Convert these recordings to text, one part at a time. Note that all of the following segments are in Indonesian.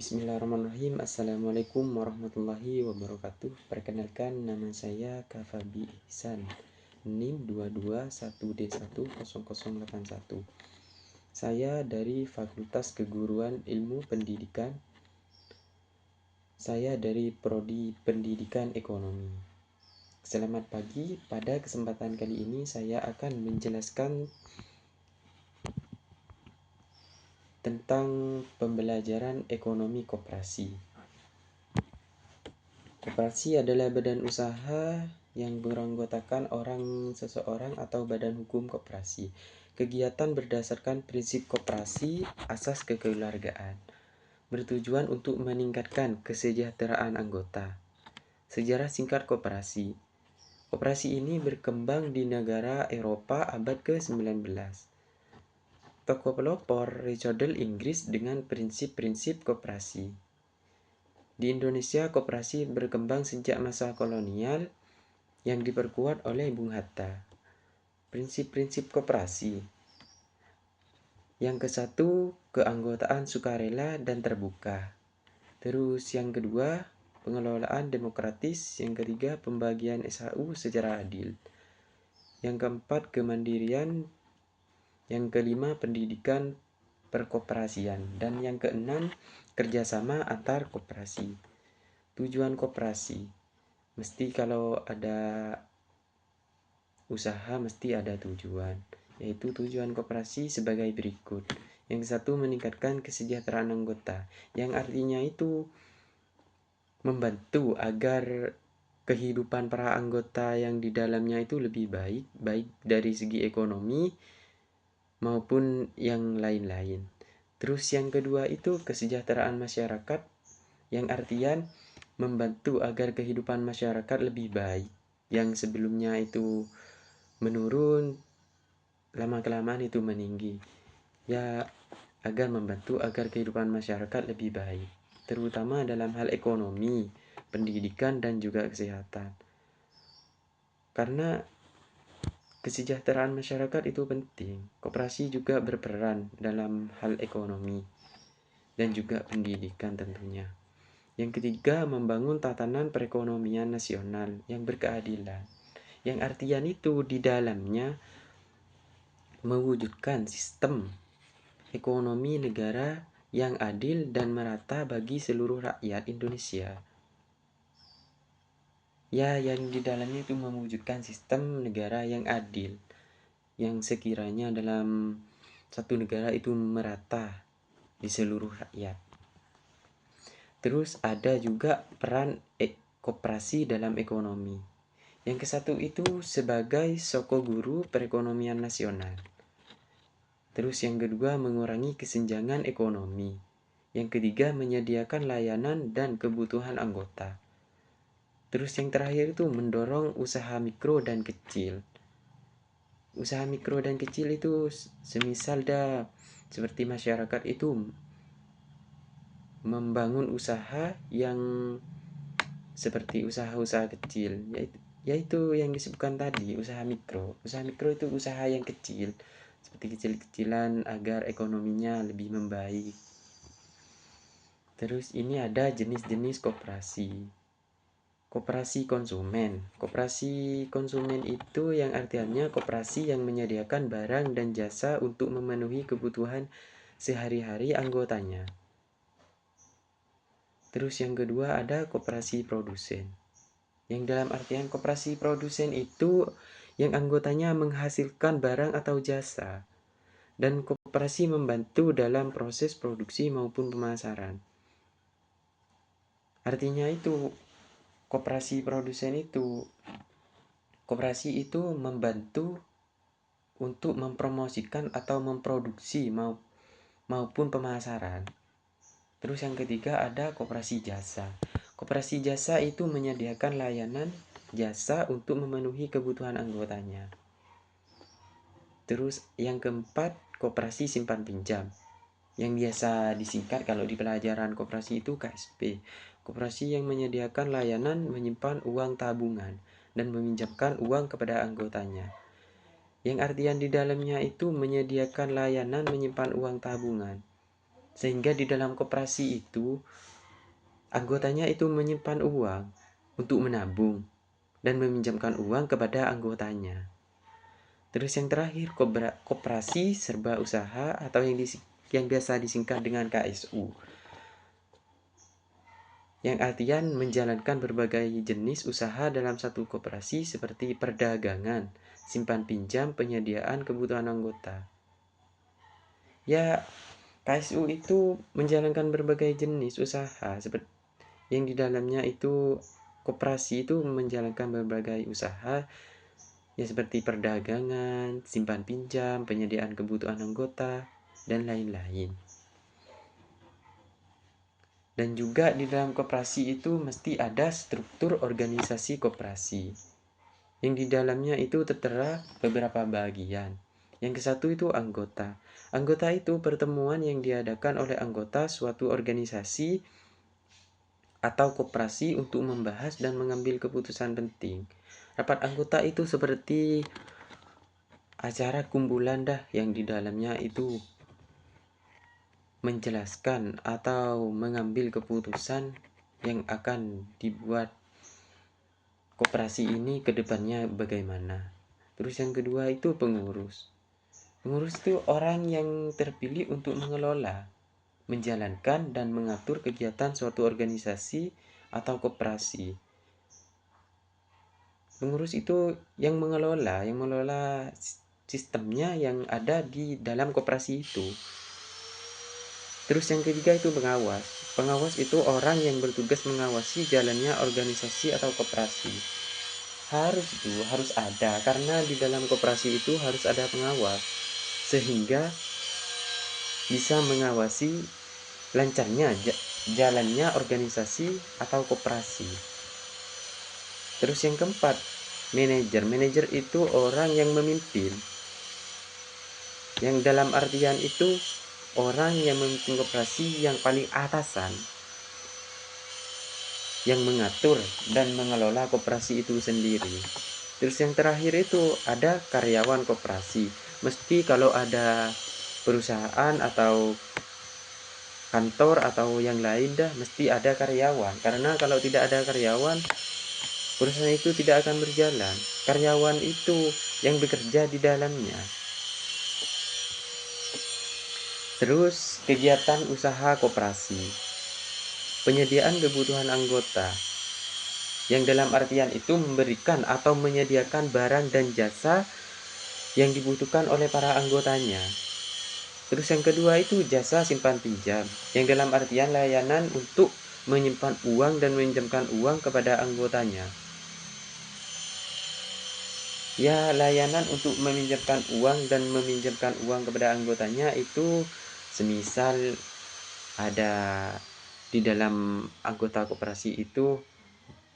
Bismillahirrahmanirrahim. Assalamualaikum warahmatullahi wabarakatuh. Perkenalkan, nama saya Kafabi Ihsan, NIM 221D10081. Saya dari Fakultas Keguruan Ilmu Pendidikan. Saya dari Prodi Pendidikan Ekonomi. Selamat pagi. Pada kesempatan kali ini saya akan menjelaskan tentang pembelajaran ekonomi koperasi. Koperasi adalah badan usaha yang beranggotakan seseorang atau badan hukum koperasi. Kegiatan berdasarkan prinsip koperasi asas kekeluargaan, bertujuan untuk meningkatkan kesejahteraan anggota. Sejarah singkat koperasi. Koperasi ini berkembang di negara Eropa abad ke-19. Tokoh pelopor Richardel Inggris dengan prinsip-prinsip koperasi. Di Indonesia, koperasi berkembang sejak masa kolonial yang diperkuat oleh Bung Hatta. Prinsip-prinsip koperasi. Yang ke-1, keanggotaan sukarela dan terbuka. Terus yang kedua, pengelolaan demokratis. Yang ketiga, pembagian SHU secara adil. Yang keempat, kemandirian. Yang kelima, pendidikan perkoperasian. Dan yang keenam, kerjasama antar koperasi. Tujuan koperasi. Mesti kalau ada usaha mesti ada tujuan, yaitu tujuan koperasi sebagai berikut. Yang satu, meningkatkan kesejahteraan anggota, yang artinya itu membantu agar kehidupan para anggota yang di dalamnya itu lebih baik dari segi ekonomi maupun yang lain-lain. Terus yang kedua itu kesejahteraan masyarakat, yang artian membantu agar kehidupan masyarakat lebih baik. Yang sebelumnya itu menurun, lama-kelamaan itu meninggi. Ya, agar membantu agar kehidupan masyarakat lebih baik, terutama dalam hal ekonomi, pendidikan, dan juga kesehatan. Karena kesejahteraan masyarakat itu penting, koperasi juga berperan dalam hal ekonomi dan juga pendidikan tentunya. Yang ketiga, membangun tatanan perekonomian nasional yang berkeadilan, yang artian itu di dalamnya mewujudkan sistem ekonomi negara yang adil dan merata bagi seluruh rakyat Indonesia. Ya, yang di dalamnya itu mewujudkan sistem negara yang adil, yang sekiranya dalam satu negara itu merata di seluruh rakyat. Terus ada juga peran koperasi dalam ekonomi. Yang ke-1 itu sebagai sokoguru perekonomian nasional. Terus yang kedua, mengurangi kesenjangan ekonomi. Yang ketiga, menyediakan layanan dan kebutuhan anggota. Terus yang terakhir itu mendorong usaha mikro dan kecil. Usaha mikro dan kecil itu semisal seperti masyarakat itu membangun usaha yang seperti usaha-usaha kecil, yaitu yang disebutkan tadi, usaha mikro. Usaha mikro itu usaha yang kecil, seperti kecil-kecilan agar ekonominya lebih membaik. Terus ini ada jenis-jenis koperasi. Koperasi konsumen. Koperasi konsumen itu yang artinya koperasi yang menyediakan barang dan jasa untuk memenuhi kebutuhan sehari-hari anggotanya. Terus yang kedua ada koperasi produsen. Yang dalam artian koperasi produsen itu yang anggotanya menghasilkan barang atau jasa, dan koperasi membantu dalam proses produksi maupun pemasaran. Artinya itu koperasi produsen itu, koperasi itu membantu untuk mempromosikan atau memproduksi maupun pemasaran. Terus yang ketiga ada koperasi jasa. Koperasi jasa itu menyediakan layanan jasa untuk memenuhi kebutuhan anggotanya. Terus yang keempat, koperasi simpan pinjam, yang biasa disingkat kalau di pelajaran koperasi itu KSP. Koperasi yang menyediakan layanan menyimpan uang tabungan dan meminjamkan uang kepada anggotanya. Yang artian di dalamnya itu menyediakan layanan menyimpan uang tabungan. Sehingga di dalam koperasi itu anggotanya itu menyimpan uang untuk menabung dan meminjamkan uang kepada anggotanya. Terus yang terakhir, koperasi serba usaha atau yang biasa disingkat dengan KSU. Yang artian menjalankan berbagai jenis usaha dalam satu koperasi seperti perdagangan, simpan pinjam, penyediaan kebutuhan anggota. Ya, KSU itu menjalankan berbagai jenis usaha seperti yang di dalamnya itu koperasi itu menjalankan berbagai usaha ya seperti perdagangan, simpan pinjam, penyediaan kebutuhan anggota, dan lain-lain. Dan juga di dalam koperasi itu mesti ada struktur organisasi koperasi. Yang di dalamnya itu tertera beberapa bagian. Yang ke satu itu anggota. Anggota itu pertemuan yang diadakan oleh anggota suatu organisasi atau koperasi untuk membahas dan mengambil keputusan penting. Rapat anggota itu seperti acara kumpulan yang di dalamnya itu menjelaskan atau mengambil keputusan yang akan dibuat koperasi ini ke depannya bagaimana. Terus yang kedua itu pengurus. Pengurus itu orang yang terpilih untuk mengelola, menjalankan dan mengatur kegiatan suatu organisasi atau koperasi. Pengurus itu yang mengelola sistemnya yang ada di dalam koperasi itu. Terus yang ketiga itu pengawas. Pengawas itu orang yang bertugas mengawasi jalannya organisasi atau koperasi. Harus ada karena di dalam koperasi itu harus ada pengawas sehingga bisa mengawasi lancarnya jalannya organisasi atau koperasi. Terus yang keempat, manajer. Manajer itu orang yang memimpin. Yang dalam artian itu orang yang memimpin koperasi yang paling atasan, yang mengatur dan mengelola koperasi itu sendiri. Terus yang terakhir itu ada karyawan koperasi. Mesti kalau ada perusahaan atau kantor atau yang lain mesti ada karyawan. Karena kalau tidak ada karyawan, perusahaan itu tidak akan berjalan. Karyawan itu yang bekerja di dalamnya. Terus kegiatan usaha koperasi. Penyediaan kebutuhan anggota. Yang dalam artian itu memberikan atau menyediakan barang dan jasa yang dibutuhkan oleh para anggotanya. Terus yang kedua itu jasa simpan pinjam. Yang dalam artian layanan untuk menyimpan uang dan meminjamkan uang kepada anggotanya. Ya, layanan untuk meminjamkan uang dan meminjamkan uang kepada anggotanya itu semisal ada di dalam anggota koperasi itu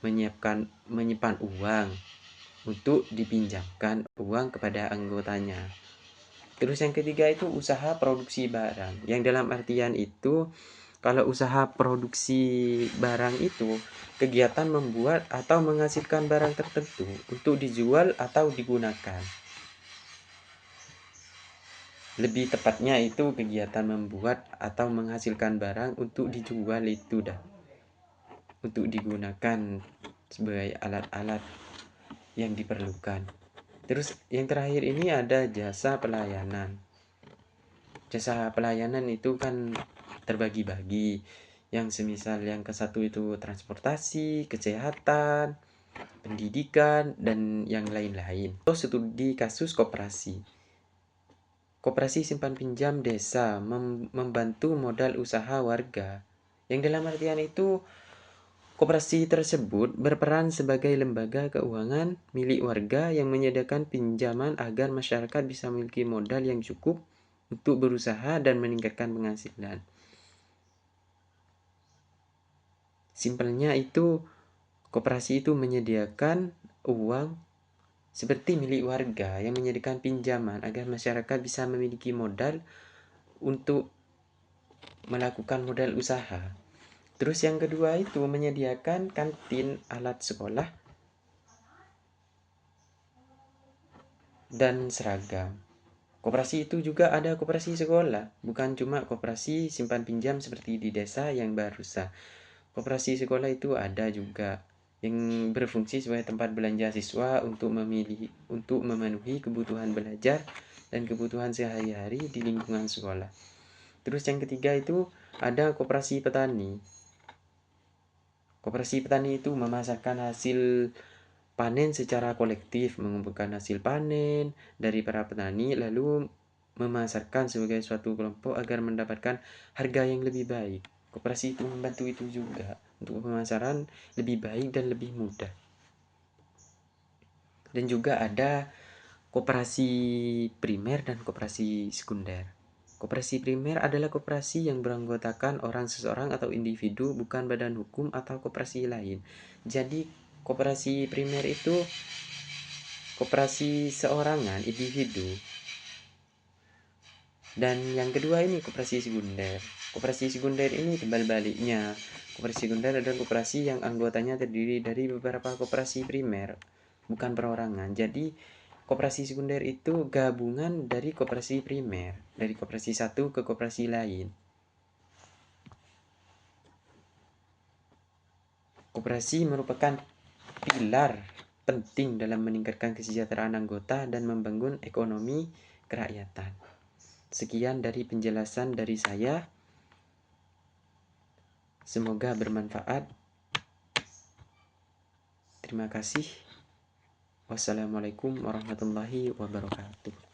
menyimpan uang untuk dipinjamkan uang kepada anggotanya. Terus yang ketiga itu usaha produksi barang. Yang dalam artian itu kalau usaha produksi barang itu kegiatan membuat atau menghasilkan barang tertentu untuk dijual atau digunakan. Lebih tepatnya itu kegiatan membuat atau menghasilkan barang untuk dijual itu untuk digunakan sebagai alat-alat yang diperlukan. Terus yang terakhir ini ada jasa pelayanan. Jasa pelayanan itu kan terbagi-bagi. Yang semisal yang ke satu itu transportasi, kesehatan, pendidikan, dan yang lain-lain. Studi kasus koperasi. Koperasi simpan pinjam desa membantu modal usaha warga. Yang dalam artian itu koperasi tersebut berperan sebagai lembaga keuangan milik warga yang menyediakan pinjaman agar masyarakat bisa memiliki modal yang cukup untuk berusaha dan meningkatkan penghasilan. Simpelnya itu koperasi itu menyediakan uang seperti milik warga yang menyediakan pinjaman agar masyarakat bisa memiliki modal untuk melakukan modal usaha. Terus yang kedua itu menyediakan kantin, alat sekolah, dan seragam. Koperasi itu juga ada koperasi sekolah, bukan cuma koperasi simpan pinjam seperti di desa yang baru sah. Koperasi sekolah itu ada juga yang berfungsi sebagai tempat belanja siswa untuk memenuhi kebutuhan belajar dan kebutuhan sehari-hari di lingkungan sekolah. Terus yang ketiga itu ada koperasi petani. Koperasi petani itu memasarkan hasil panen secara kolektif, mengumpulkan hasil panen dari para petani lalu memasarkan sebagai suatu kelompok agar mendapatkan harga yang lebih baik. Koperasi itu membantu itu juga untuk pemasaran lebih baik dan lebih mudah. Dan juga ada koperasi primer dan koperasi sekunder. Koperasi primer adalah koperasi yang beranggotakan orang seseorang atau individu, bukan badan hukum atau koperasi lain. Jadi koperasi primer itu koperasi seorangan, individu. Dan yang kedua ini koperasi sekunder. Koperasi sekunder ini timbal baliknya. Koperasi sekunder adalah koperasi yang anggotanya terdiri dari beberapa koperasi primer, bukan perorangan. Jadi koperasi sekunder itu gabungan dari koperasi primer, dari koperasi satu ke koperasi lain. Koperasi merupakan pilar penting dalam meningkatkan kesejahteraan anggota dan membangun ekonomi kerakyatan. Sekian dari penjelasan dari saya. Semoga bermanfaat. Terima kasih. Wassalamualaikum warahmatullahi wabarakatuh.